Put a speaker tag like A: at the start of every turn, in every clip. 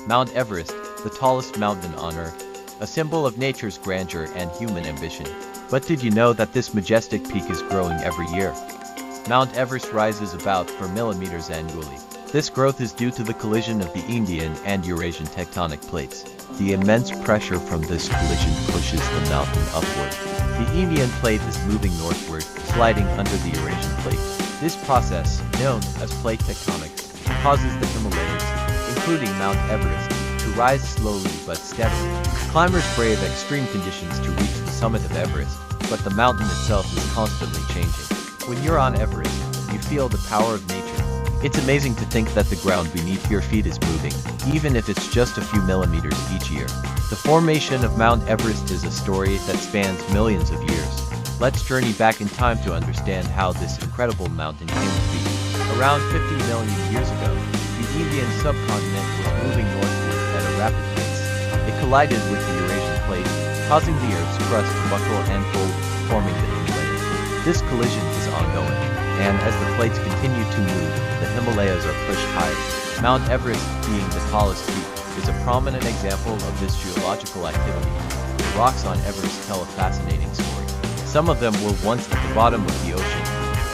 A: Mount Everest, the tallest mountain on Earth, a symbol of nature's grandeur and human ambition. But did you know that this majestic peak is growing every year? Mount Everest rises about 4 millimeters annually. This growth is due to the collision of the Indian and Eurasian tectonic plates. The immense pressure from this collision pushes the mountain upward. The Indian plate is moving northward, sliding under the Eurasian plate. This process, known as plate tectonics, causes the Himalayas, including Mount Everest, to rise slowly but steadily. Climbers brave extreme conditions to reach the summit of Everest, but the mountain itself is constantly changing. When you're on Everest, you feel the power of nature. It's amazing to think that the ground beneath your feet is moving, even if it's just a few millimeters each year. The formation of Mount Everest is a story that spans millions of years. Let's journey back in time to understand how this incredible mountain came to be. Around 50 million years ago, the Indian subcontinent was moving northward at a rapid pace. It collided with the Eurasian plate, causing the Earth's crust to buckle and fold, forming the Himalayas. This collision is ongoing, and as the plates continue to move, the Himalayas are pushed higher. Mount Everest, being the tallest peak, is a prominent example of this geological activity. The rocks on Everest tell a fascinating story. Some of them were once at the bottom of the ocean.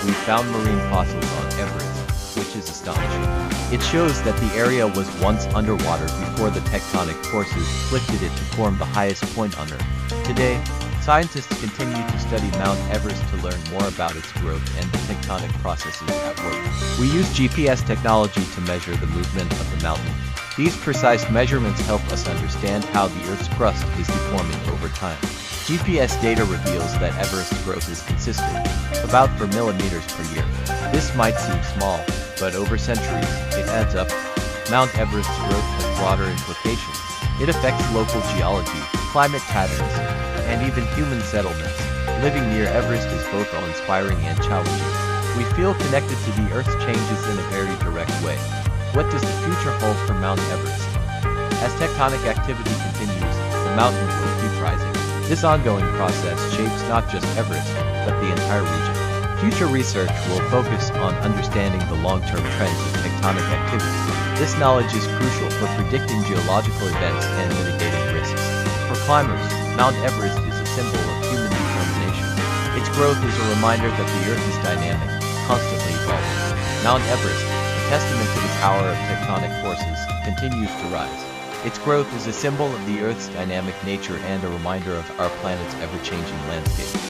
A: We found marine fossils on Everest, which is astonishing. It shows that the area was once underwater before the tectonic forces lifted it to form the highest point on Earth. Today, scientists continue to study Mount Everest to learn more about its growth and the tectonic processes at work. We use GPS technology to measure the movement of the mountain. These precise measurements help us understand how the Earth's crust is deforming over time. GPS data reveals that Everest's growth is consistent, about 4 millimeters per year. This might seem small, but over centuries, it adds up. Mount Everest's growth has broader implications. It affects local geology, climate patterns, and even human settlements. Living near Everest is both awe-inspiring and challenging. We feel connected to the Earth's changes in a very direct way. What does the future hold for Mount Everest? As tectonic activity continues, the mountain will keep rising. This ongoing process shapes not just Everest, but the entire region. Future research will focus on understanding the long-term trends of tectonic activity. This knowledge is crucial for predicting geological events and mitigating risks. For climbers, Mount Everest is a symbol of human determination. Its growth is a reminder that the Earth is dynamic, constantly evolving. Mount Everest, a testament to the power of tectonic forces, continues to rise. Its growth is a symbol of the Earth's dynamic nature and a reminder of our planet's ever-changing landscape.